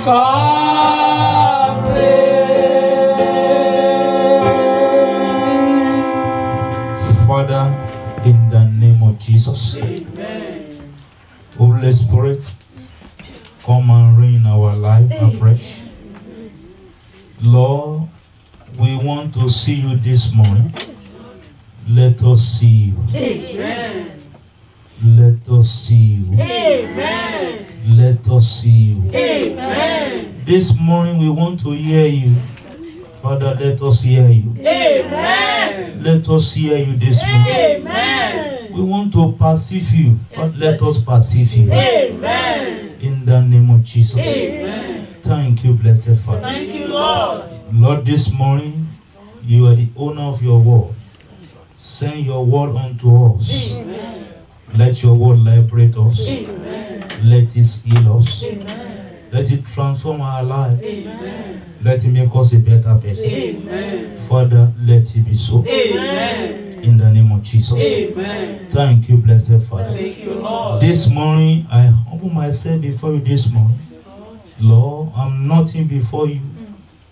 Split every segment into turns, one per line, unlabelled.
come rain.
Father, in the name of Jesus,
Amen.
Holy Spirit, come and reign in our life afresh. Lord, we want to see you this morning. Let us see you.
Amen.
Let us see you.
Amen.
Let us see you.
Amen.
This morning we want to hear you. Father, let us hear you.
Amen.
Let us hear you this morning.
Amen.
We want to perceive you. Father, let us perceive you.
Amen.
In the name of Jesus.
Amen.
Thank you, blessed Father.
Thank you, Lord.
Lord, this morning you are the owner of your word. Send your word unto us.
Amen.
Let your word liberate us.
Amen.
Let it heal us.
Amen.
Let it transform our life.
Amen.
Let it make us a better person.
Amen.
Father, let it be so.
Amen.
In the name of Jesus.
Amen.
Thank you, blessed Father.
Thank you, Lord.
This morning, I humble myself before you this morning. Lord, I'm nothing before you.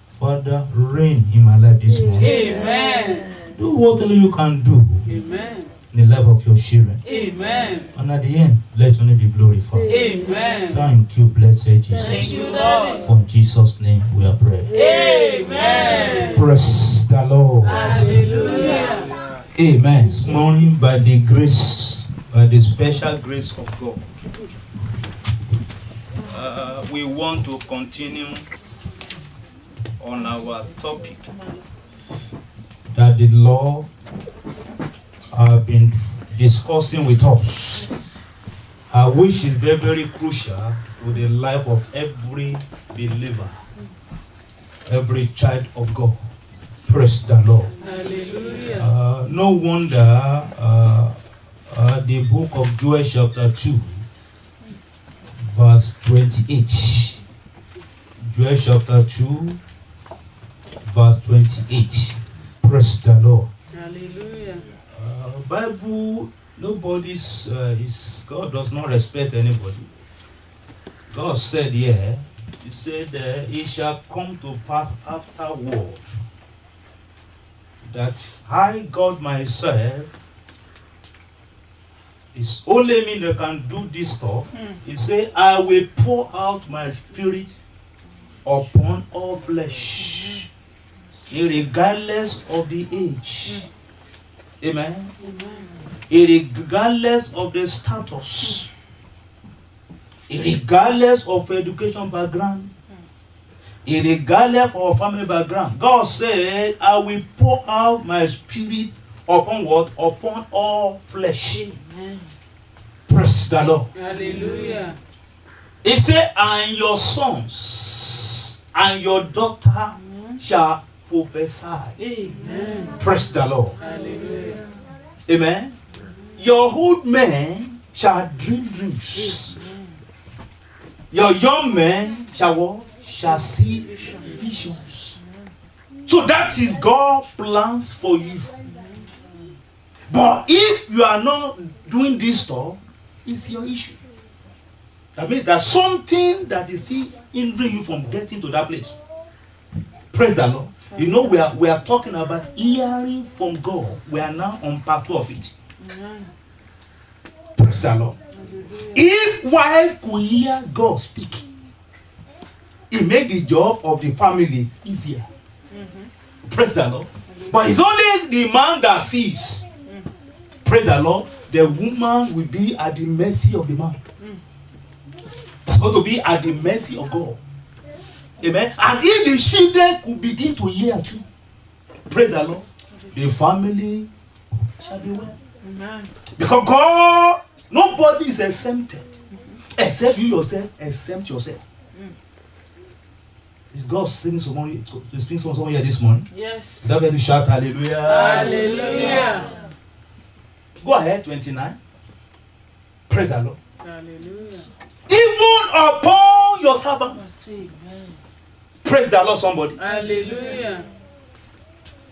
Father, reign in my life this morning.
Amen.
Do what only you can do
Amen.
in the life of your children.
Amen.
And at the end, let your name be glorified.
Amen.
Thank you, blessed Jesus.
Thank you, Lord.
For in Jesus' name we are praying.
Amen.
Praise the Lord.
Hallelujah.
Amen. This morning, by the grace, by the special grace of God, we want to continue on our topic that the Lord have been discussing with us, which is very, very crucial to the life of every believer, every child of God. Praise the Lord.
Hallelujah.
No wonder the book of Joel chapter 2 verse 28. Joel chapter 2 verse 28. Praise the Lord.
Hallelujah.
Bible, nobody's God does not respect anybody. God said here, he said it shall come to pass afterward that I, God myself, it's only me that can do this stuff. He said, I will pour out my spirit upon all flesh, regardless of the age. Amen. Regardless of the status, regardless of education background, regardless of family background. God said, I will pour out my spirit upon what? Upon all flesh.
Amen.
Praise the Lord.
Hallelujah.
He said, and your sons and your daughter shall prophesy.
Amen.
Praise the Lord.
Hallelujah.
Amen. Your old men shall dream dreams. Your young men shall what? Shall see visions. So that is God's plans for you. But if you are not doing this stuff, it's your issue. That means there's something that is still hindering you from getting to that place. Praise the Lord. You know, we are talking about hearing from God. We are now on part 2 of it.
Amen.
Praise the Lord. If wife could hear God speak, it make the job of the family easier. Praise the Lord. But it's only the man that sees. Praise the Lord. The woman will be at the mercy of the man. That's going to be at the mercy of God. Amen. And if the children could begin to hear too, praise the Lord, the family shall be well.
Amen.
Because God, nobody is exempted except you yourself, exempt yourself. Is God speaking to someone here this morning?
Yes.
Is that where you shout hallelujah?
Hallelujah.
Go ahead, 29. Praise the Lord.
Hallelujah.
Even upon your servant.
Amen.
Praise the Lord, somebody.
Hallelujah.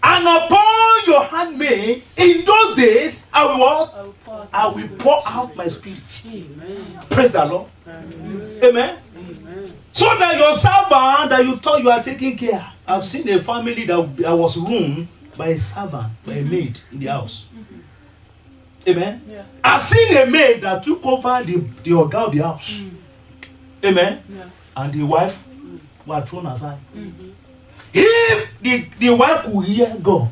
And upon your handmaid, in those days, I will what? I will pour out my spirit.
Amen.
Praise the Lord.
Hallelujah.
Amen.
Amen.
So that your your servant that you thought you are taking care. I've seen a family that was ruled by a servant, by a maid in the house. Amen.
Yeah.
I've seen a maid that took over the organ of the house. Amen.
Yeah.
And the wife were thrown aside. If the wife could hear God,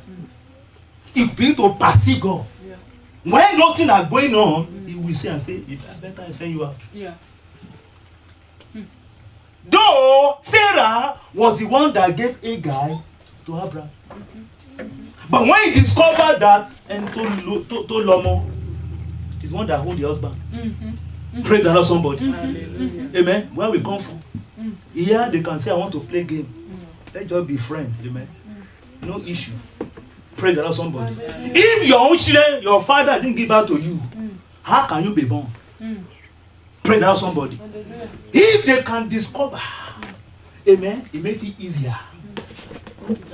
he begin to perceive God.
Yeah.
When nothing are going on, he will say and say, "If I better send you out."
Yeah.
Though Sarah was the one that gave Hagar to Abraham. But when he discovered that, and to Lomo is one that hold the husband. Praise the Lord, somebody.
Hallelujah.
Amen. Where we come from. Here they can say, "I want to play game." Let's just be friends. Amen. No issue. Praise the Lord, somebody. If your own children, your father didn't give out to you, how can you be born? Praise the Lord, somebody.
Hallelujah.
If they can discover, amen, it makes it easier.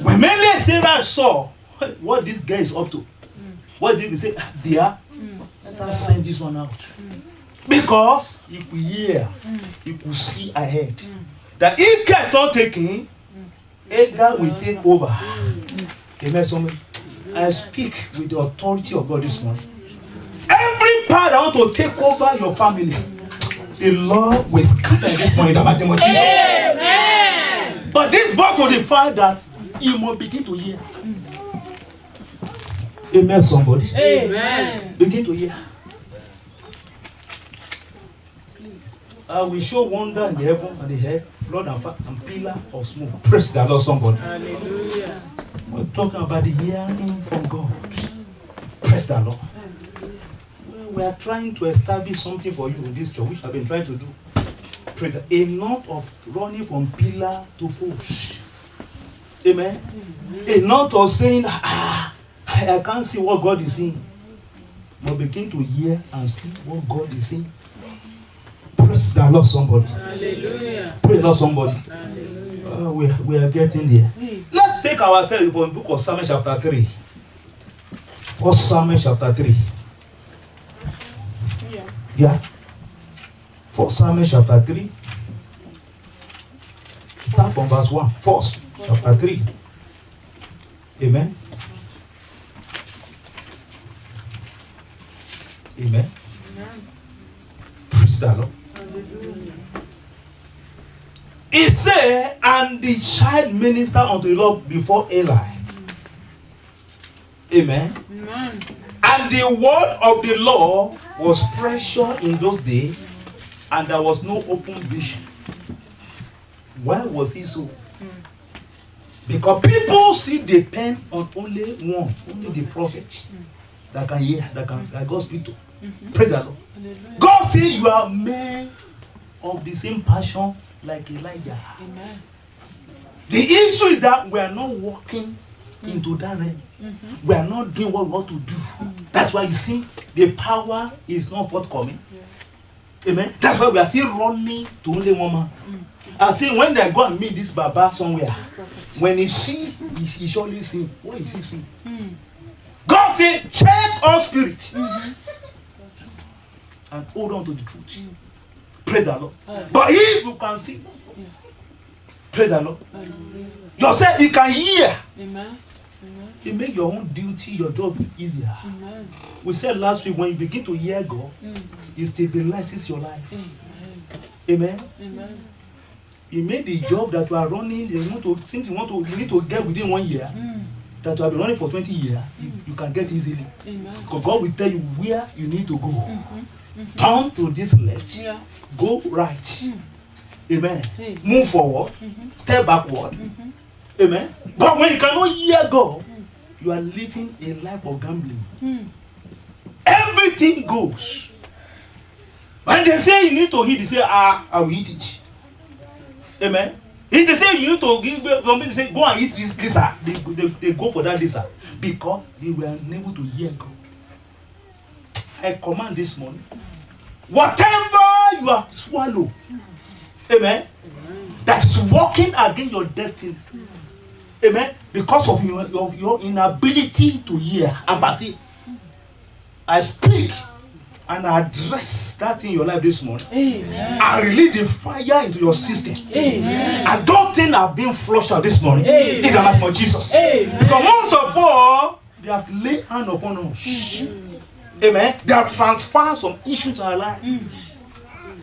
When Mary Sarah saw what this guy is up to, what did he say? Dear, let us send this one out. Because he could hear, he could see ahead. That if care is not taken, Hagar will take over. Amen, somebody. I speak with the authority of God this morning. Every power that want to take over your family, the Lord will scatter this morning in the mighty name of Jesus.
Amen.
But this brought to the fact that you must begin to hear. Amen, somebody.
Amen.
Begin to hear.
Please.
I will show wonder in the heaven and the earth, blood and fire and pillar of smoke. Praise the Lord, somebody.
Hallelujah.
We're talking about the hearing from God. Praise the Lord. We are trying to establish something for you in this church, which I've been trying to do. Praise the, enough of running from pillar to post. Amen. Enough of saying, I can't see what God is saying. But begin to hear and see what God is saying. Praise the Lord, somebody.
Hallelujah.
Praise the Lord, somebody.
Hallelujah.
We are getting there. Let's take our text from the book of Samuel chapter 3. First Samuel chapter 3.
Yeah.
Yeah. First Samuel chapter 3. Start from verse 1. First chapter 3. Amen. Amen. Praise the Lord.
Hallelujah.
It said, and the child ministered unto the Lord before Eli. Amen.
Amen.
And the word of the Lord was precious in those days, and there was no open vision. Why was it so? Because people see depend on only one, only the prophet that can hear, that God speak to. Praise the Lord.
Hallelujah.
God say you are men of the same passion like Elijah.
Amen.
The issue is that we are not walking into that realm. We are not doing what we want to do. That's why you see the power is not forthcoming. Amen. That's why we are still running to only one man. And see, when they go and meet this Baba somewhere, when he see, he surely see. What is he seeing? God say, check all spirit and hold on to the truth. Praise the Lord. But if you can see, praise the Lord.
Hallelujah.
Yourself, you can hear.
Amen. Amen.
It make your own duty, your job easier.
Amen.
We said last week, when you begin to hear God, it stabilizes your life.
Amen.
Amen.
Amen.
He made the job that you are running, you need to get within 1 year, that you have been running for 20 years, you can get easily.
Amen.
Because God will tell you where you need to go. Turn to this left,
Yeah.
go right. Amen.
Hey.
Move forward, step backward. Amen. But when you cannot hear God, you are living a life of gambling. Everything goes. When they say you need to eat, they say, I will eat it. Amen. If they say you need to give, they say, go and eat this, they go for that lisa because they were unable to hear God. I command this morning, whatever you have swallowed, amen, that is working against your destiny, amen, because of your inability to hear and perceive, I speak and address that in your life this morning.
Amen.
And release the fire into your system.
Amen.
And those things have been flushed out this morning.
Amen.
In the name of Jesus.
Amen.
Because most of all, they have laid hand upon us. Amen. They have transferred some issues to our life.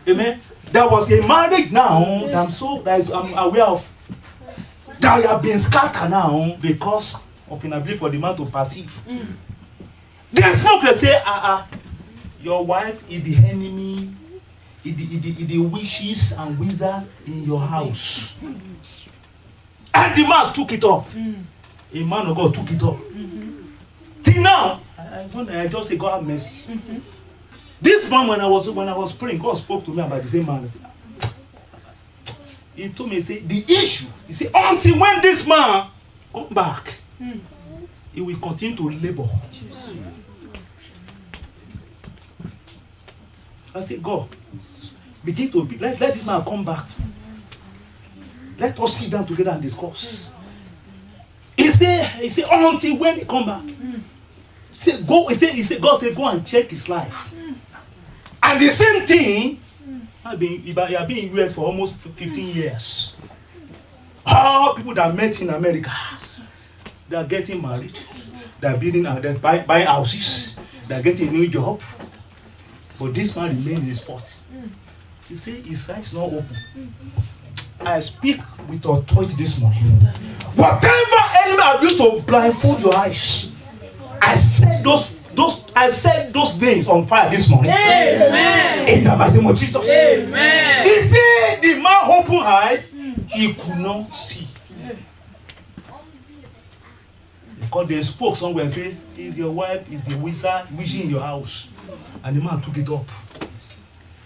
Amen. There was a marriage now that I'm aware of that have been scattered now because of inability for the man to perceive. They spoke, they say, your wife is the enemy, is the wishes and wizard in your house. And the man took it up. A man of God took it up. Till now, I just say, God have mercy. This man, when I was praying, God spoke to me about the same man. He told me, he said, the issue, he said, until when this man come back, he will continue to labor. I said, God, begin to be, let this man come back. Let us sit down together and discuss. He said, until when he come back. He said, God said, go and check his life. And the same thing, I've been in US for almost 15 years. All people that met in America, they are getting married, they are building, they're buying houses, they are getting a new job. But this man remains in the spot. He said his eyes not open. I speak with authority this morning. Whatever enemy have used to blindfold your eyes, I set those days on fire this morning.
Amen.
In the mighty name of Jesus.
Amen.
He said the man opened eyes, he could not see. Because they spoke somewhere and said, is your wife, is the wizard wishing in your house? And the man took it up.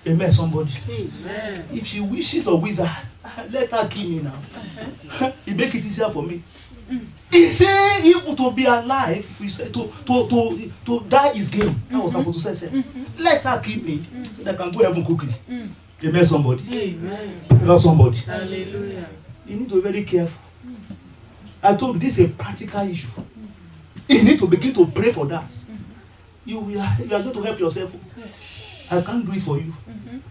Amen, somebody.
Amen.
If she wishes a wizard, let her kill me now. It make it easier for me. He said, if to be alive, he said, to die is gain. I was supposed to say, let her kill me so that I can go heaven quickly. Amen, somebody.
Amen.
Love somebody.
Hallelujah.
You need to be very careful. I told you this is a practical issue. You need to begin to pray for that. You are going to help yourself.
Yes.
I can't do it for you.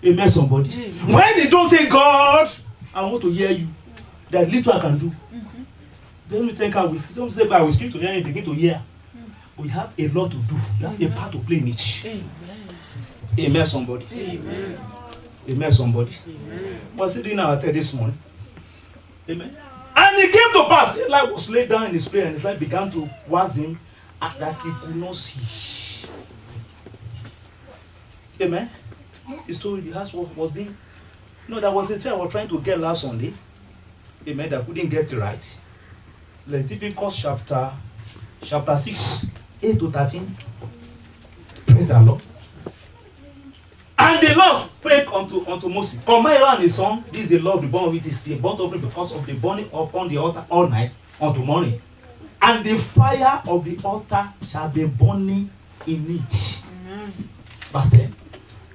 Amen, somebody. When you don't say, God, I want to hear you, there's little I can do. Then we think I will. Some say, I will speak to them and begin to hear. We have a lot to do. You have a part to play in it.
Amen.
Amen, somebody.
Amen.
Amen, somebody.
Amen.
What's it doing our tell this morning? Amen. And it came to pass. Eli was laid down in his prayer and his life began to was him that he could not see. Amen. He told the house was doing. No, that was the thing I was trying to get last Sunday. Amen. That couldn't get it right. Leviticus chapter 6, 8 to 13. Praise the Lord. And the Lord spake unto Moses, command Aaron and his son, this is the Lord, the born of it is the burnt offering because of the burning upon the altar all night unto morning. And the fire of the altar shall be burning in it. Verse 10.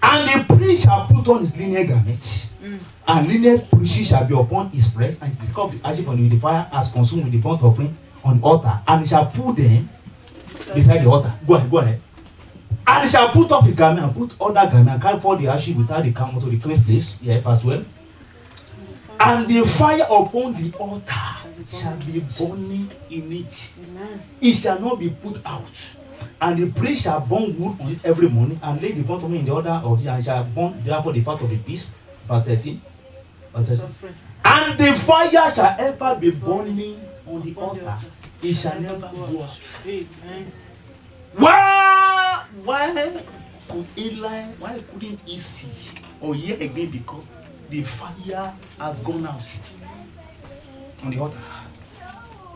And the priest shall put on his linen garment, and linen priestry shall be upon his flesh, and the cup of the ashes from the fire as consumed with the burnt offering on the altar, and he shall put them beside the altar. Go ahead. And he shall put up his garment and put other garment and carry forth the ashes without the camel to the cleansed place. Yeah, verse 12. And the fire upon the altar shall be burning in it. It shall not be put out. And the priest shall burn wood on it every morning and lay the burnt offering in the order of it, and shall burn therefore the fat of the beast. Verse 13. And the fire shall ever be burning on the altar. It shall never go out.
Amen.
Why couldn't he see or hear again? Because the fire has gone out on the altar.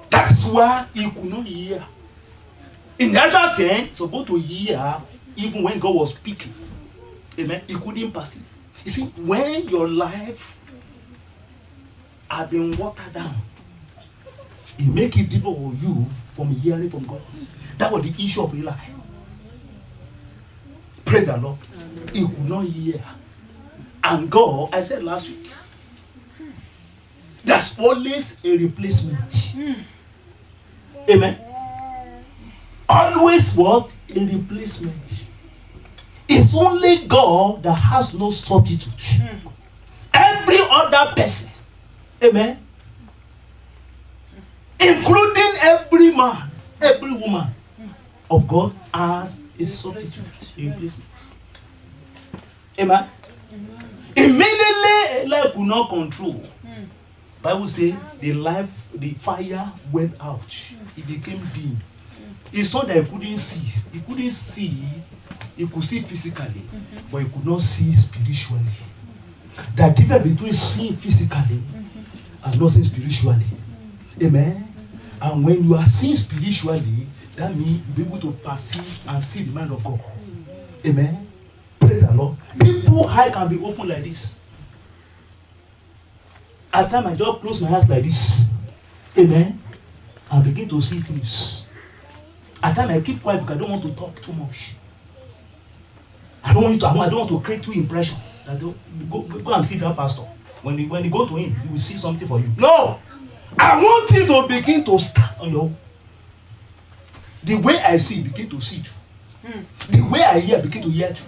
That's why he could not hear. In the actual sense, supposed to hear even when God was speaking. Amen. He couldn't perceive. You see, when your life has been watered down, it makes it difficult for you from hearing from God. That was the issue of Eli. Praise the Lord. He could not hear. And God, I said last week, there's always a replacement. Amen. Always what? A replacement. It's is only God that has no substitute. Every other person, amen, including every man, every woman of God has a substitute, a replacement. Amen. Immediately, life could not control. Bible say the fire went out. It became dim. It's not that he couldn't see. He couldn't see. He could see physically, but he could not see spiritually. The difference between seeing physically and not seeing spiritually. Amen. And when you are seeing spiritually, that means you'll be able to perceive and see the mind of God. Amen. Praise the Lord. People's eyes can be open like this. At times I just close my eyes like this. Amen. And begin to see things. At times I keep quiet because I don't want to talk too much. I don't want to create two impressions. Go and see that pastor. When you go to him, he will see something for you. No! I want you to begin to stand on your own. The way I see, begin to see too. The way I hear, begin to hear too.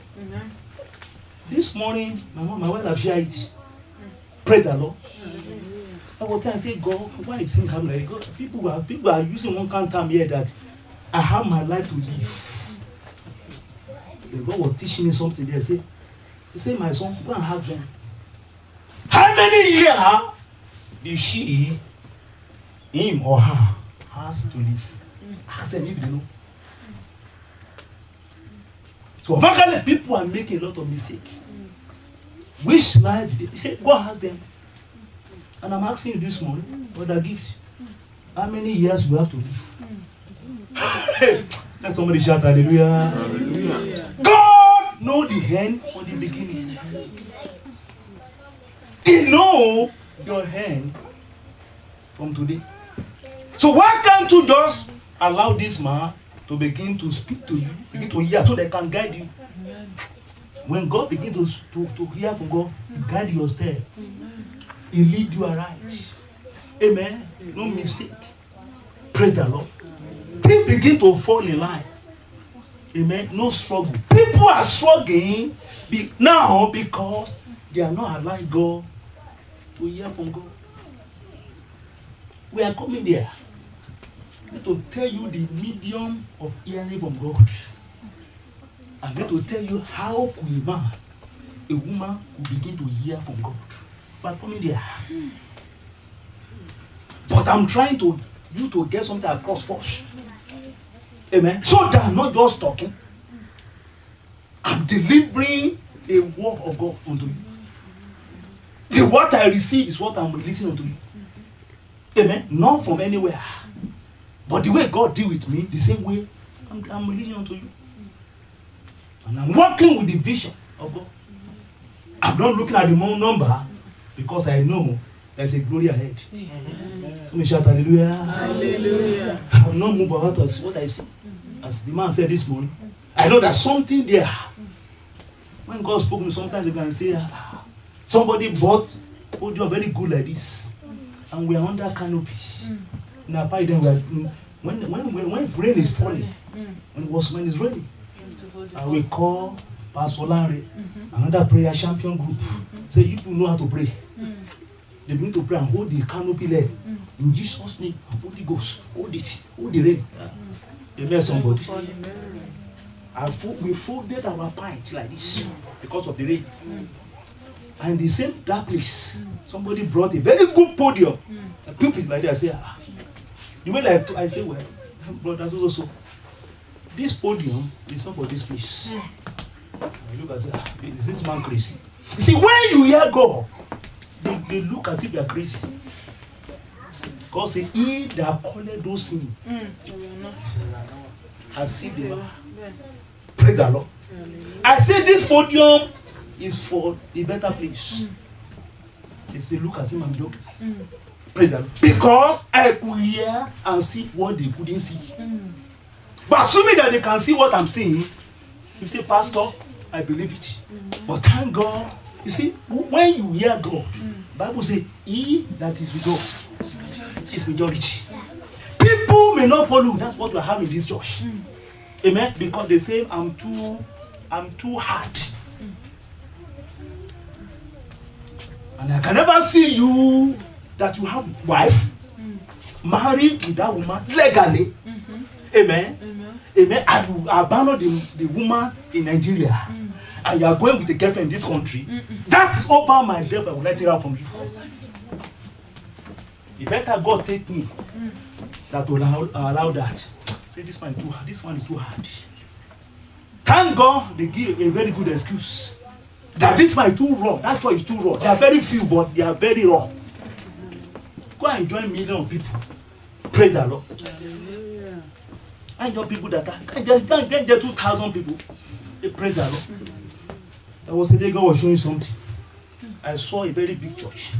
This morning, my wife have shared it. Praise the Lord. I will tell and say, God, why it seems like God? People are using one kind of time here that I have my life to live. The God was teaching me something there. He said, my son, go and ask them. How many years did she, him or her, has to live? Ask them if they know. So normally people are making a lot of mistakes. Which life did they? He said, go ask them. And I'm asking you this morning, what a gift. How many years you have to live? Let somebody shout hallelujah. Hallelujah. God knows the end from the beginning. He knows your end from today. So why can't you just allow this man to begin to speak to you, begin to hear, so they can guide you? When God begins to hear from God, guide your step. He lead you aright. Amen. No mistake. Praise the Lord. People begin to fall in line. Amen. No struggle. People are struggling now because they are not allowing God to hear from God. We are coming there to tell you the medium of hearing from God. I'm going to tell you how could a woman could begin to hear from God. We are coming there. But I'm trying you to get something across first. Amen. So that I'm not just talking. I'm delivering a word of God unto you. The what I receive is what I'm releasing unto you. Amen. Not from anywhere. But the way God deal with me, the same way I'm releasing unto you. And I'm working with the vision of God. I'm not looking at the number because I know there's a glory ahead. So we shout hallelujah. Hallelujah. I will not move out of what I see. As the man said this morning, I know there's something there. When God spoke to me, sometimes you can say, somebody bought podium very good like this, and we are under canopy. Now, by then, when rain is falling, when it's raining, I will call Pastor Larry, another prayer champion group. Say, you people know how to pray. They begin to pray and hold the canopy leg. In Jesus' name, Holy Ghost, hold it, hold the rain. Amen, somebody. We folded our pint like this because of the rain. And the same that place, somebody brought a very good podium. A pulpit like that. I say, the way like I say, well, brother, so. This podium is not for this place. I look and say, is this man crazy? You see, when you hear God, they look as if they are crazy. God said, he that called those things, as if they were. Praise the Lord. I say this podium is for a better place. They say, look as if I'm joking. Praise the Lord. Because I could hear and see what they couldn't see. But assuming that they can see what I'm saying, you say, Pastor, I believe it. But thank God, you see, when you hear God, Bible says, he that is with God is majority. People may not follow. That's what we have in this church. Amen. Because they say I'm too I'm too hard. And I can never see you that you have wife, married with that woman legally. Amen. Amen. And you abandon the woman in Nigeria. And you are going with a girlfriend in this country. That is over my death. I will let it out from you. You better God take me. That will allow that. Say this one is too hard. This one is too hard. Thank God they give a very good excuse. That this one is too raw. That one is too raw. They are very few, but they are very raw. Go and join millions of people. Praise the Lord.
Hallelujah.
And your people that can't get 2,000 people. They praise the Lord. There was a day God was showing something. I saw a very big church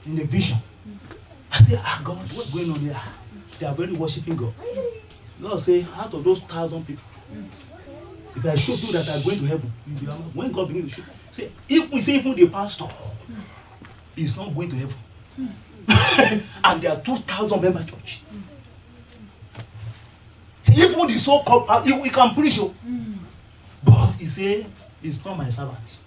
in the vision. I said, God, what's going on here? They are very worshiping God. God said, out of those 1,000 people, if I show you that are going to heaven, you'll be among. When God begins to show, say, if we say even the pastor is not going to heaven, and there are 2,000 member church. See, even the so-called, we can preach you, but he say, it's not my servant.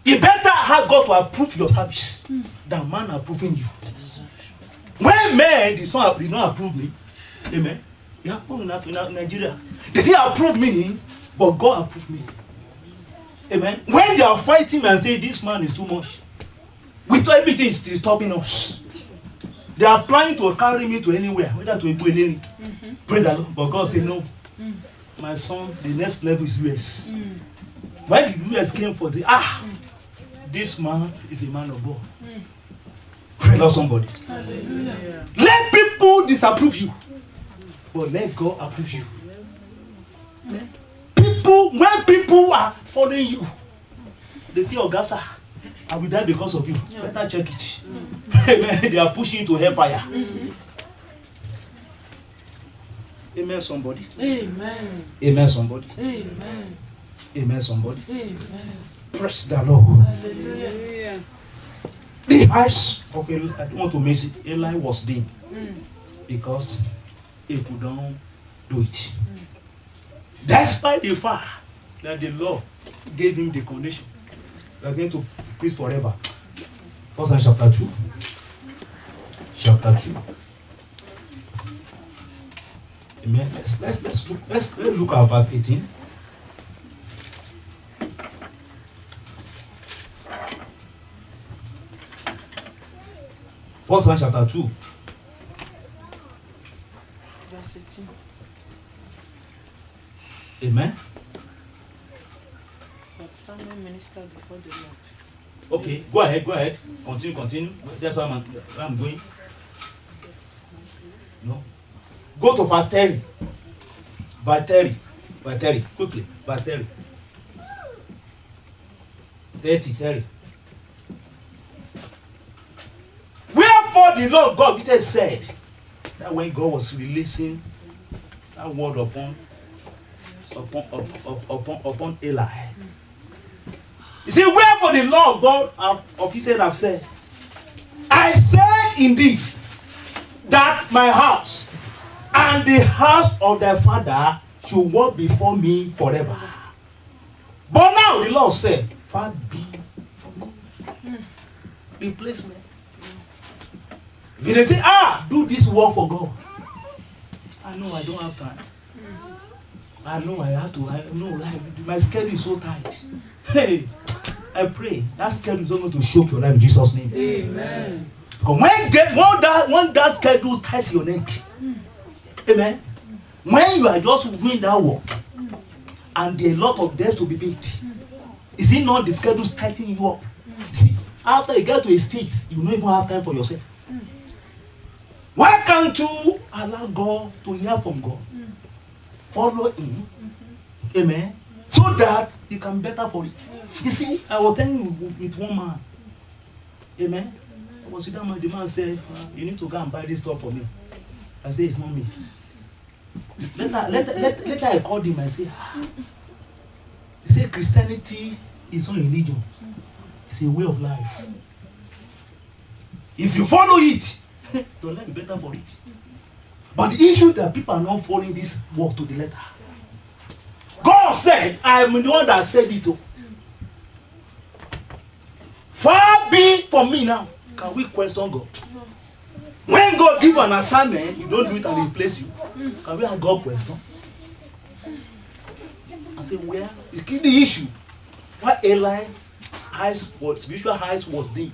You better have God to approve your service than man approving you. When men did not approve me, amen. It happened in Nigeria. They didn't approve me, but God approved me. Amen. When they are fighting me and say this man is too much, with everything is disturbing us. They are trying to carry me to anywhere, whether to Ibu. Praise the Lord. But God said no. My son, the next level is US. When the US came for this man is a man of God. Pray Lord somebody.
Hallelujah.
Let people disapprove you, but let God approve you. When people are following you, they say, Ogasa, I will die because of you. Better check it. Amen. They are pushing you to hellfire. Amen, somebody.
Amen.
Amen, somebody.
Amen.
Amen, somebody.
Amen.
Praise the Lord.
Hallelujah.
The eyes of Eli, I don't want to miss it. Eli was dim because he could not do it. Despite the fact that the Lord gave him the condition, we are going to preach forever. First and chapter 2. Chapter 2. Amen. Let's look at verse 18. First and chapter 2.
Verse 18.
Amen.
But Samuel ministered before the Lord.
Okay, go ahead. Continue. That's where I'm going. No. Go to verse 30. Verse 30. Quickly. Verse 30. 30. Wherefore the Lord God Jesus said that when God was releasing that word upon Eli. You see, wherefore the Lord God of Israel have said, I said indeed that my house and the house of thy father should walk before me forever. But now the Lord said, far be from me. Replacement. If they say, do this work for God. I know I don't have time. I know I have to. I know my schedule is so tight. Hey, I pray that schedule is not going to shock your life in Jesus' name.
Amen.
Because when that schedule tight your neck, amen. When you are just doing that work, and there are a lot of debts to be paid, is it not the schedule tightening you up? See, after you get to a stage, you don't even have time for yourself. Why can't you allow God to hear from God? Follow him. Amen. So that you can better for it. You see, I was telling you with one man. Amen. I was with that man. The man said, you need to go and buy this stuff for me. I said, it's not me. Later I called him and said, he said, Christianity is not a religion. It's a way of life. If you follow it, your life will be better for it. But the issue that people are not following this work to the letter. God God said, I am the one that said it. Far be from me now. Can we question God? When God give an assignment, you don't do it and replace you. Can we ask God question? And say, where is the issue? What Eli eyes, what spiritual eyes was dim.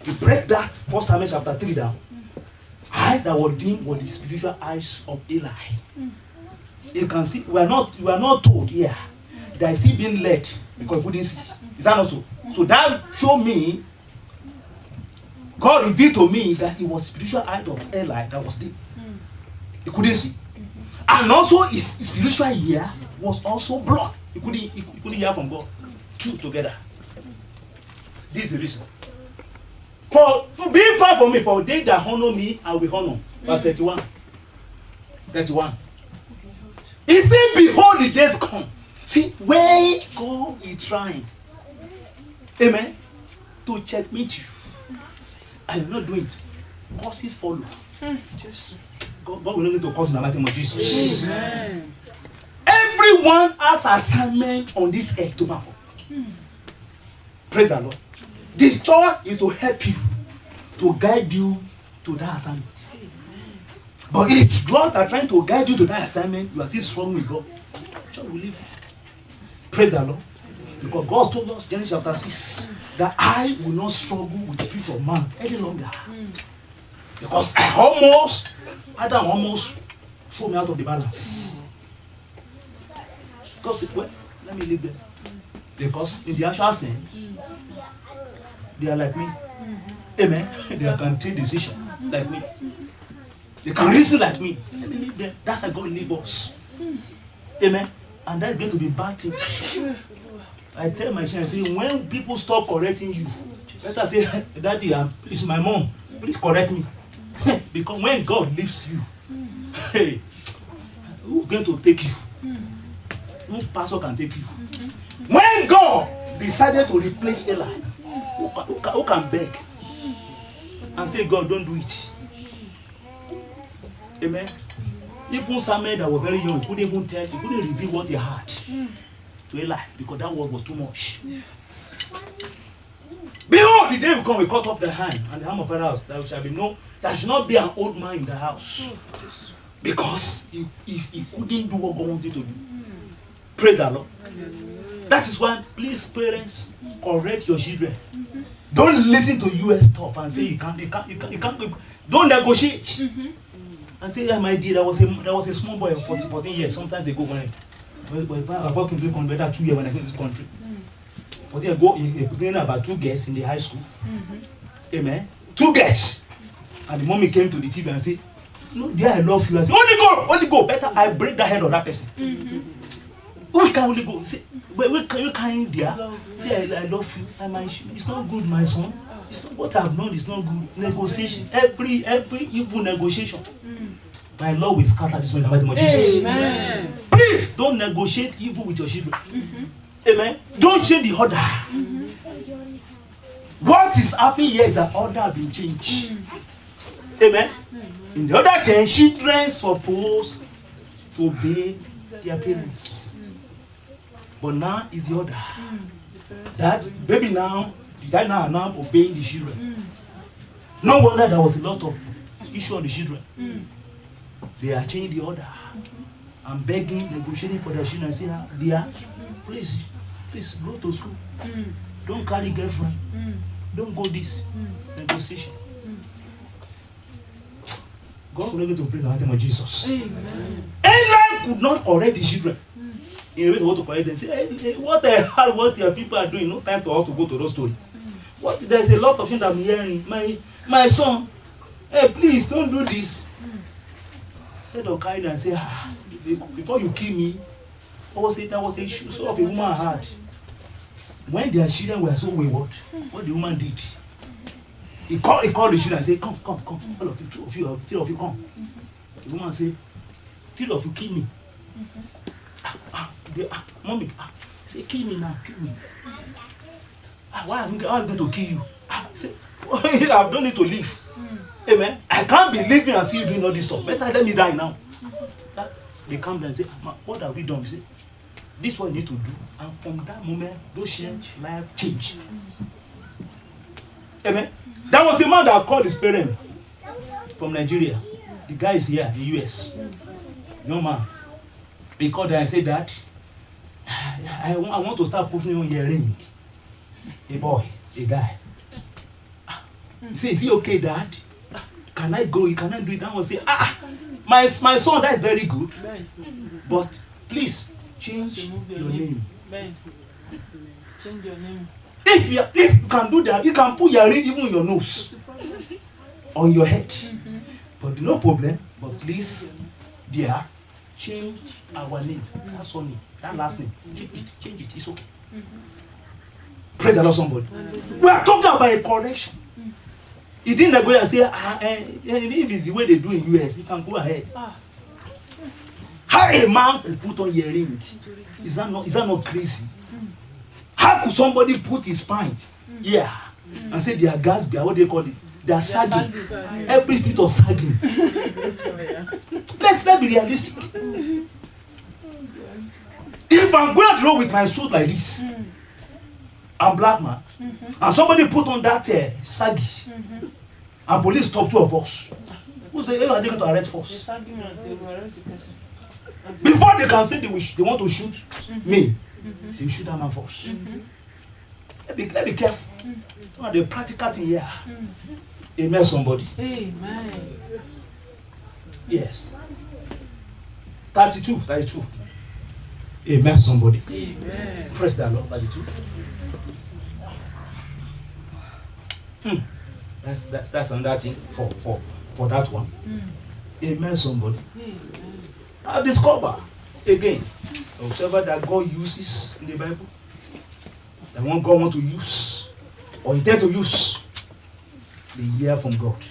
To break that 1 Samuel chapter 3 down. Eyes that were dim were the spiritual eyes of Eli. You can see, we are not told here that he's still being led because he couldn't see. Is that not so? So that showed me, God revealed to me that it was spiritual eye of Eli that was dim. He couldn't see. And also his spiritual ear was also blocked. He couldn't hear from God. Two together. This is the reason. For being far from me, for they that honor me, I will honor. Verse 31. 31. He said, behold, the days come. See, when God is trying, amen, to checkmate you, I will not do it. Causes follow.
Just.
God will not need to cause in the mighty name of Jesus.
Amen.
Everyone has assignment on this earth to perform. Praise the Lord. The church is to help you, to guide you to that assignment. But if God are trying to guide you to that assignment, you are still strong with God, church will leave you. Praise the Lord. Because God told us, Genesis chapter 6, that I will not struggle with the spirit of man any longer. Because Adam almost threw me out of the balance. God said, well, let me leave them. Because in the actual sense, they are like me. Amen. They can take decision like me. They can reason like me. Let me leave them. That's how God leave us. Amen. And that's going to be bad thing. I tell my children, say, when people stop correcting you, better say, Daddy, it's my mom. Please correct me. Because when God leaves you, hey, who's going to take you? No pastor can take you. When God decided to replace Eli, who can beg and say, God, don't do it? Amen. Even Samuel that was very young, he couldn't even tell, he couldn't reveal what he had to Eli because that word was too much. Behold, the day will come, we cut off the hand and the arm of the house. There shall be no, there should not be an old man in the house. Because he couldn't do what God wanted to do. Praise the Lord. That is why, please, parents, correct your children. Don't listen to US stuff and say you can't. Don't negotiate. And say, yeah, my dear, there was a small boy of 14 years. Sometimes they go when I worked in the country, that 2 years when I came to this country. 14 years ago, he began about 2 girls in the high school. Amen. 2 girls. And the mommy came to the TV and said, no, dear, I love you. I said, only go. Better I break the head of that person. We can only go. Say, we can't, dear. Say, I love you. It's not good, my son. It's not what I've known. It's not good. Negotiation. Every evil negotiation. My Lord will scatter this one in the mighty name of Jesus.
Amen.
Please don't negotiate evil with your children. Amen. Don't change the order. What is happening here is that order has been changed. Amen. In the other change, children supposed to obey their parents. But now is the order. That baby now, the child now are now obeying the children. No wonder there was a lot of issue on the children. They are changing the order. I'm begging, negotiating for their children. I say, dear, please go to school. Don't carry girlfriend. Don't go this. Negotiation. God will not go to pray in the name of Jesus.
Amen.
Eli could not correct the children. In a way to correct them, say, hey, what the hell, what your people are doing? No time for us to go to those stories. There's a lot of things I'm hearing. My son, hey, please don't do this. Said of kind and say, before you kill me, that was a sort of a woman had. When their children were so wayward, what the woman did, he called the children and said, come, all of you, three of you come. The woman said, 3 of you kill me. Mommy, say, kill me now, kill me. Why am I going to kill you? Say, I don't need to live. Amen. I can't be living and see you doing all this stuff. Better let me die now. They come and say, what have we done? We say, This is what you need to do. And from that moment, those life change. Amen. There was a man that called his parents from Nigeria. The guy is here in the US. Young man. He called and said, Dad, I want to start putting on your ring. A boy, a guy. He said, is it okay, Dad? Can I go? Can I do it? I will say, my son, that is very good. But please change your name.
Change your name.
If you can do that, you can put your ring even on your nose, on your head. But no problem. But please, dear, change our name. That's only that last name. Change it. It's okay. Praise the Lord, somebody. We are talking about a correction. He didn't go and say, if it's the way they do in US, you can go ahead. How a man could put on earring? Is that not crazy? How could somebody put his pint here and say they are gas, what do you call it? They are sagging. Every bit of sagging. Let's be realistic. If I'm going to roll with my suit like this, I'm black man, and somebody put on that saggy, and police stop two of us, who say, hey, are they going to arrest first? Before they can say they want to shoot me, they shoot that man first. Let be careful. The practical thing here. Amen, somebody.
Amen.
Yes. 32. Amen, somebody.
Amen.
Praise the Lord. 32. That's another thing for that one. Amen, somebody.
Amen.
I discover again, whatever that God uses in the Bible, the one God want to use or intend to use, they hear from God.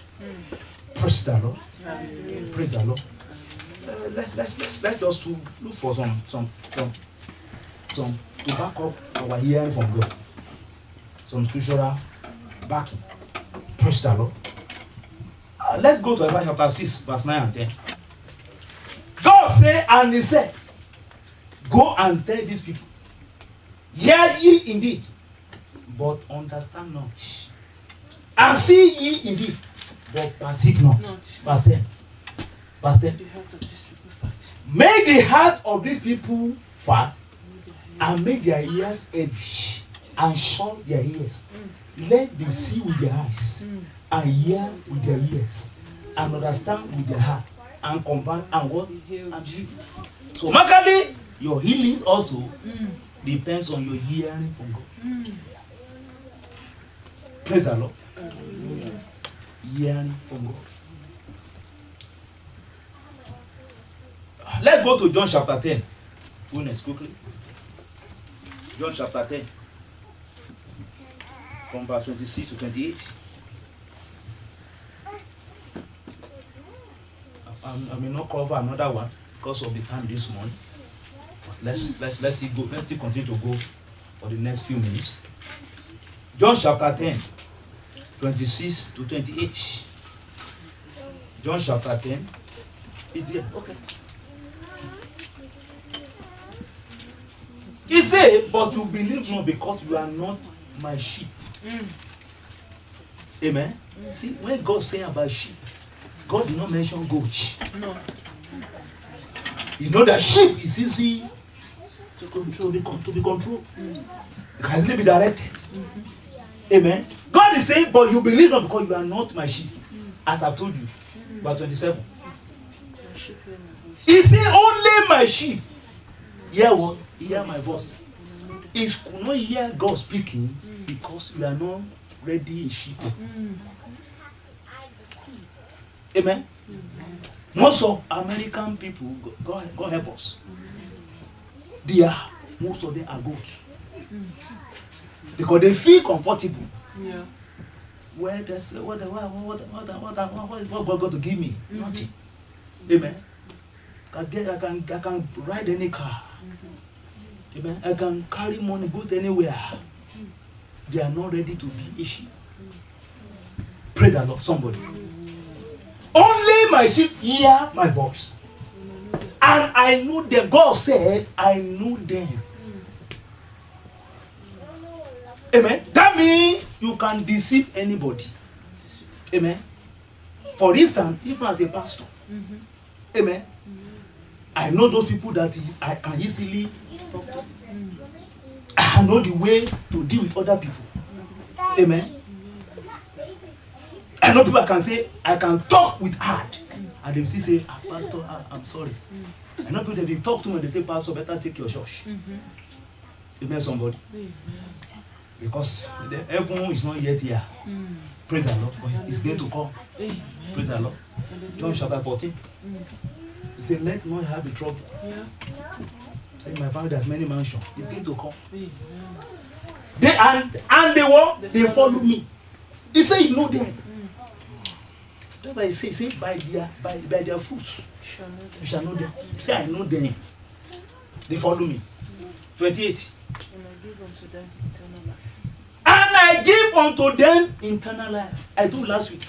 Praise the Lord. Praise the Lord. Let's just to look for some to back up our hearing from God. Some scriptural backing. Praise the Lord. Let's go to Isaiah chapter 6, verse 9 and 10. God said, and he said, go and tell these people, hear ye indeed, but understand not. And see ye indeed, but perceive not. Verse 10. Verse 10. Make the heart of these people fat, and make their ears heavy, and shut their ears. Let them see with their eyes, and hear with their ears, and understand with their heart, and combine and what? And believe. So, magically, your healing also depends on your hearing from God. Praise the Lord. Hearing from God. Let's go to John chapter 10. Go next quickly. John chapter 10. From verse 26 to 28. I may not cover another one because of the time this morning. But let's see go. Let's see continue to go for the next few minutes. John chapter 10, 26 to 28. John chapter 10. It's here. Okay. He said, but you believe not because you are not my sheep. Amen. See, when God say about sheep, God did not mention goats.
No.
You know that sheep is easy to be controlled. It can easily be directed. Amen. God is saying, but you believe not because you are not my sheep. As I've told you. Verse 27. He said, only my sheep hear what? Hear my voice. He could not hear God speaking because you are not ready a sheep. Amen. Most of American people, God help us. Most of them are goats. Because they feel comfortable.
Yeah.
Where they say, what God going to give me? Nothing. Amen. I can ride any car. Amen. I can carry money, go anywhere. They are not ready to be a sheep. Praise the Lord, somebody. Only my sheep hear my voice. And And I knew them. God said, I knew them. Amen. That means you can deceive anybody. Amen. For instance, even as a pastor. Amen. I know those people that I can easily talk to. I know the way to deal with other people. Amen. I know people I can say, I can talk with hard. And they still say, Pastor, I'm sorry. I know people that they talk to me and they say, Pastor, better take your church. Amen, somebody. Because everyone is not yet here. Praise the Lord. But it's going to come. Praise the Lord. John chapter 14. He said, let no have a trouble. Say, my father has many mansions. It's going to come. They they follow me. He said, you know them. That's why he say by their fruits you shall know them. He said, I know them. They follow me. 28. And I give unto them eternal life. I told last week.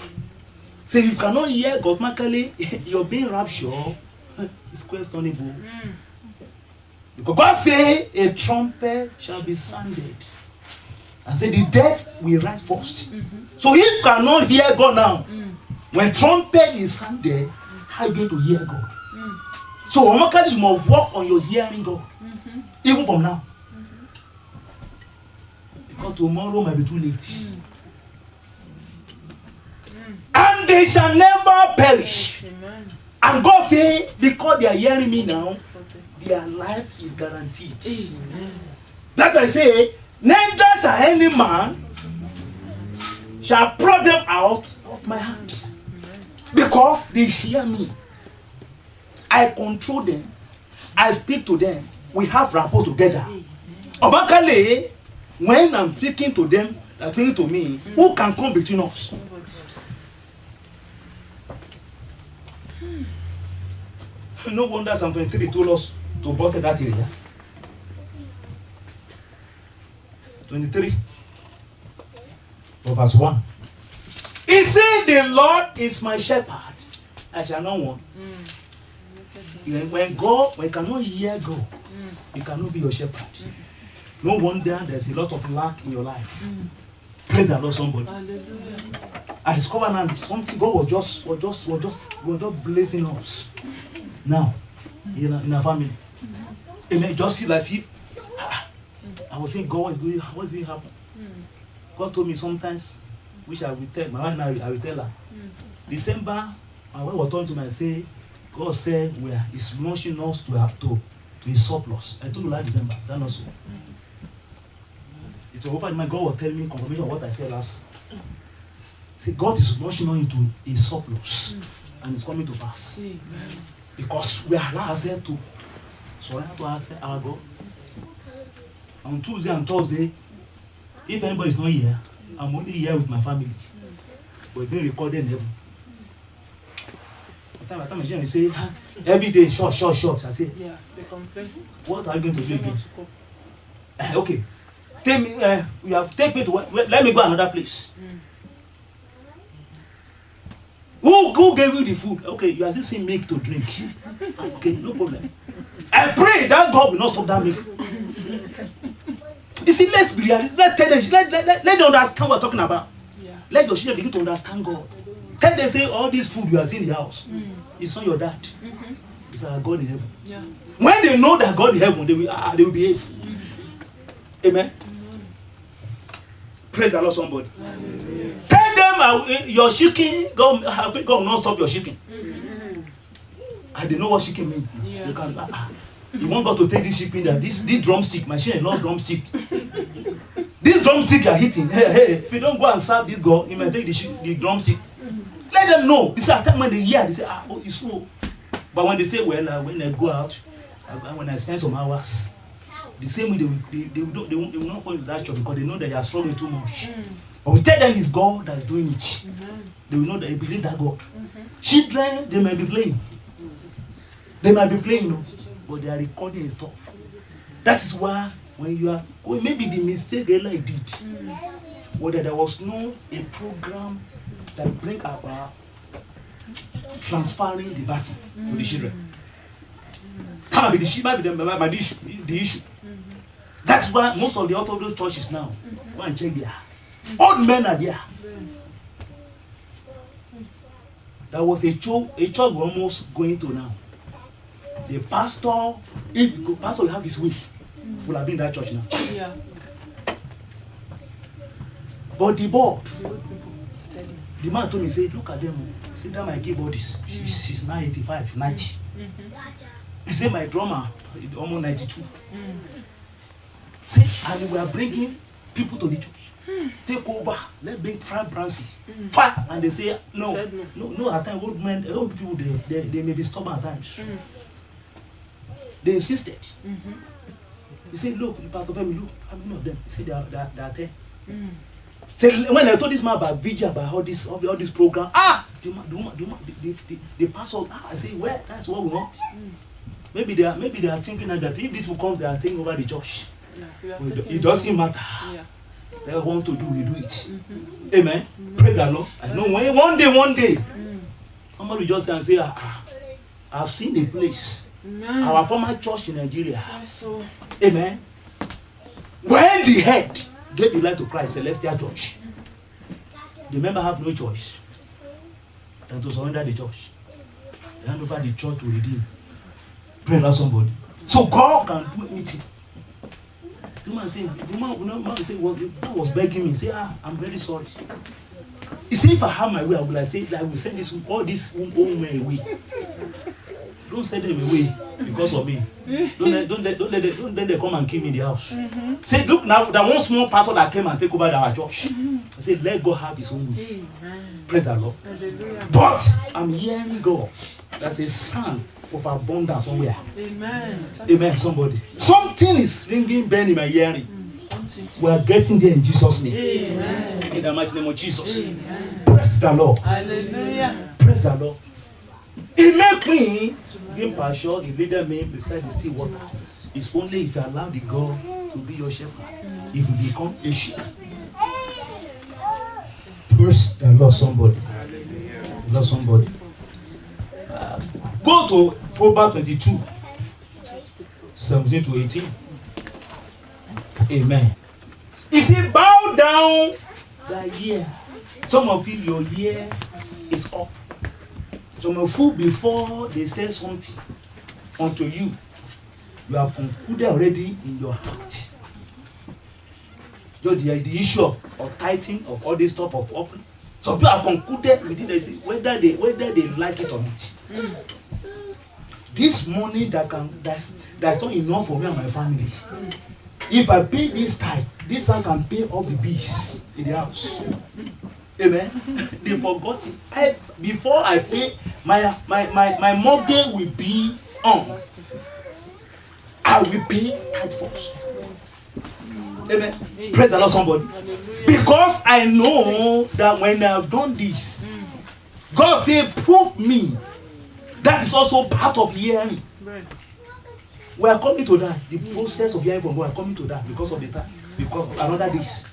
So if you cannot hear God, Makale, you're being raptured. It's questionable. Because God say a trumpet shall be sounded. And say the dead will rise first. So if you cannot hear God now, when trumpet is sounded, how are you going to hear God? So Makale, you must work on your hearing God. Even from now. Because tomorrow might be too late. And they shall never perish. And God say, because they are hearing me now, their life is guaranteed. That I say, neither shall any man shall pluck them out of my hand. Because they hear me. I control them. I speak to them. We have rapport together. Obakale, when I'm speaking to them, they're speaking to me, who can come between us? No wonder Psalm 23 told us to bucket that area. 23, verse 1. He said, the Lord is my shepherd, I shall not want. When you cannot hear God, he cannot be your shepherd. No wonder there's a lot of lack in your life. Praise the Lord, somebody.
Hallelujah.
I discovered now something God was just blessing us. Now, in our family. And I just see as if I was saying, God, what's going to happen? God told me sometimes, which I will tell my wife now, I will tell her. December, my wife was talking to me and say, God said He's launching us to a surplus. I told you last December, is that not so? It was over my God was telling me confirmation of what I said last. See, God is launching us into a surplus, and it's coming to pass. Because we allow ourselves to surrender to our God. On Tuesday and Thursday, if anybody is not here, I'm only here with my family. But it's being recorded in heaven. By the time I say, every day, short. I say,
Yeah, they complain.
what are you going to do again? Okay. Take me to let me go another place. Who gave you the food? Okay, you are still seeing milk to drink. Okay, no problem. I pray that God will not stop that milk. You see, let's be realistic. Let them understand what we're talking about.
Yeah.
Let your children begin to understand God. Tell them, say, all this food you are seeing in the house, it's not your dad. It's our God in heaven.
Yeah.
When they know that God in heaven, they will behave. Amen. Praise the Lord, somebody. Tell them your shaking, God will not stop your shaking. And they know what shaking means.
Yeah.
You can you want God to take this shaking that this drumstick, my share not drumstick. This drumstick you are hitting. Hey, if you don't go and serve this God, you might take the drumstick. Let them know. It's a time when they hear, they say, it's so. But when they say, well, when I go out, when I spend some hours, the same way they will not fall into that church because they know that they are struggling too much. But we tell them it's God that is doing it. They will know that they believe that God. Children, they might be playing. They might be playing, but they are recording stuff. That is why when you are going, maybe the mistake Eli did, was that there was no a program that bring about transferring the battle to the children. That might be the issue. That's why most of the Orthodox churches now, go and check there. Old men are there. There was a church we're almost going to now. The pastor, if the pastor will have his way, will have been in that church now.
Yeah.
But the board,
The old people said it.
the man told me, say, look at them. See that my keyboardist, she's now 85, 90. He said my drummer, almost 92. See, and we are bringing people to the church. Take over. Let's bring Frank Brancy. Fire. And they say, no. At times, old people, they may be stubborn at times. They insisted. He said, look, the pastor family, look, how many of them? He said, they are 10. So when I told this man about vigil, about all this program, the pastor, I say, well, that's what we want. Maybe they are thinking that if this will come, they are taking over the church.
Yeah.
It doesn't matter.
Yeah.
They want to do, we do it. Amen. Praise the Lord. I know one day, somebody will just say and say, I've seen a place.
Amen.
Our former church in Nigeria.
So,
Amen. When the head gave his life to Christ, Celestial Church, the member have no choice than to surrender the church. They hand over the church to redeem. Pray for somebody. So God can do anything. The man say, God was begging me, say, I'm very sorry. He said, if I have my way, I will say, I will send all these women away. Don't send them away because of me. Don't let them come and kill me in the house. Say, look now, that one small pastor that came and take over our church. I said, let God have his own way. Praise the Lord.
hallelujah.
But I'm hearing God. That's a sound of abundance somewhere.
Amen.
Amen, somebody. Something is ringing bell in my hearing. We are getting there in Jesus' name.
Amen.
In the mighty name of Jesus.
Amen.
Praise the Lord.
Hallelujah.
Praise the Lord. He made me give passion. He leaded me beside the still water. It's only if you allow the God to be your shepherd, if you become a sheep. Praise the Lord, somebody. Lord, somebody. Go to Proverbs 22, 17 to 18. Amen. He said, bow down thy ear. Some of you, your ear is up. Some of you, before they say something unto you, you have concluded already in your heart. Just the issue of tithing, of all this stuff of offering. Some people have concluded within the whether they like it or not. This money that's not enough for me and my family. If I pay this tithe, this one can pay all the bills in the house. Amen. They forgot it. Before I pay, my mortgage will be on. I will pay tithe first. Amen. Praise the Lord, somebody. Because I know that when I have done this, God said, prove me. That is also part of hearing. We are coming to that. The process of hearing from God, we are coming to that because of the time. Because of another this.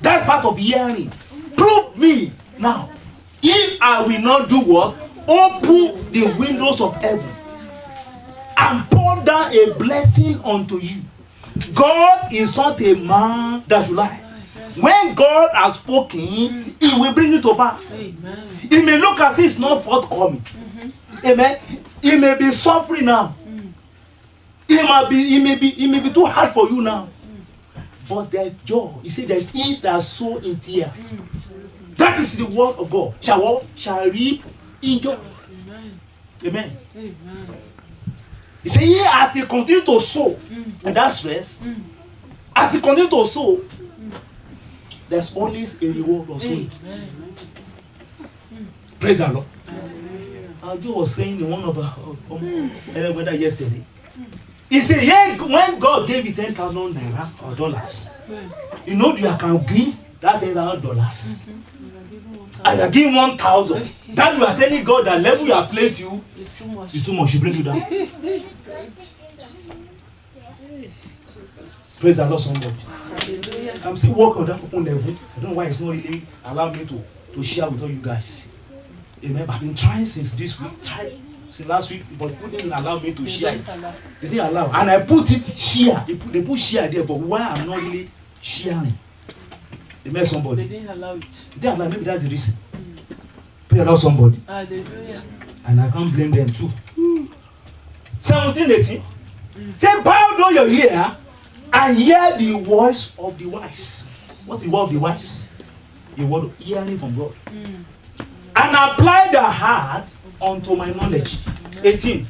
That part of hearing. Prove me. Now, if I will not do what? Open the windows of heaven and pour down a blessing unto you. God is not a man that should lie. When God has spoken, He will bring it to pass.
Amen.
It may look as if it's not forthcoming. Amen. It may be suffering now. It may be too hard for you now. But there's joy. He said there's he that sow in tears. That is the word of God. Shall reap in joy. Amen.
Amen.
He said, as he continue to sow, and that's stress, as he continue to sow, there's always a reward of sowing. Praise the Lord. Joe was saying in one of our yesterday, he said, yeah, when God gave you 10,000 naira or dollars, you know you can give that $10,000. And you are giving 1,000. That you are telling God that level you have placed you
It's too much.
is too much. You bring you down. Praise the Lord, somebody.
Hallelujah.
I'm still working on that open level. I don't know why it's not really allowed me to share with all you guys. Amen. But I've been trying since this week. since last week, but he wouldn't allow me to share it.
allow.
They didn't allow. And I put it share. They put share there, but why I'm not really sharing? They met
They
somebody.
didn't allow it.
They didn't allow. Maybe that's the reason. Pray about somebody.
Hallelujah.
And I can't blame them too. 17, 18. Say, bow down your ear and hear the voice of the wise. What's the word of the wise? The word of hearing from God. And apply the heart unto my knowledge. 18.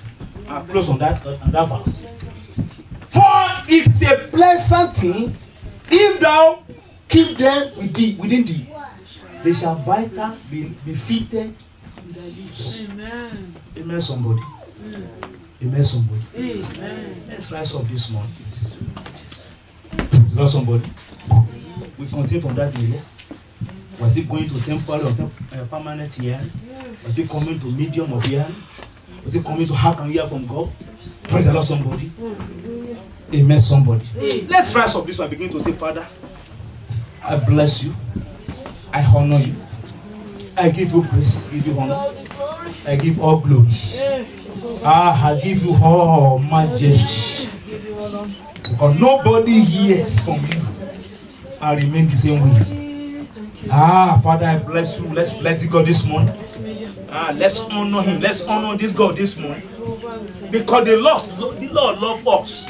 I'll close on that verse. For it's a pleasant thing if thou keep them within thee. They shall vital be fitted in thy lips.
Amen.
Amen, somebody. Amen, somebody.
Amen.
Let's rise up this morning. Lord, somebody. We continue from that area. Was it going to temporary or permanent hearing? Was it coming to medium of hearing? Was it coming to how can we hear from God? Praise the Lord, somebody. Amen, somebody. Let's rise up this one. Begin to say, Father, I bless you. I honor you. I give you praise. Give you honor. I give all glory. I give you all majesty. Because nobody hears from you and remain the same way. Father, I bless you. Let's bless the God this morning. Let's honor him. Let's honor this God this morning. Because the Lord loves us.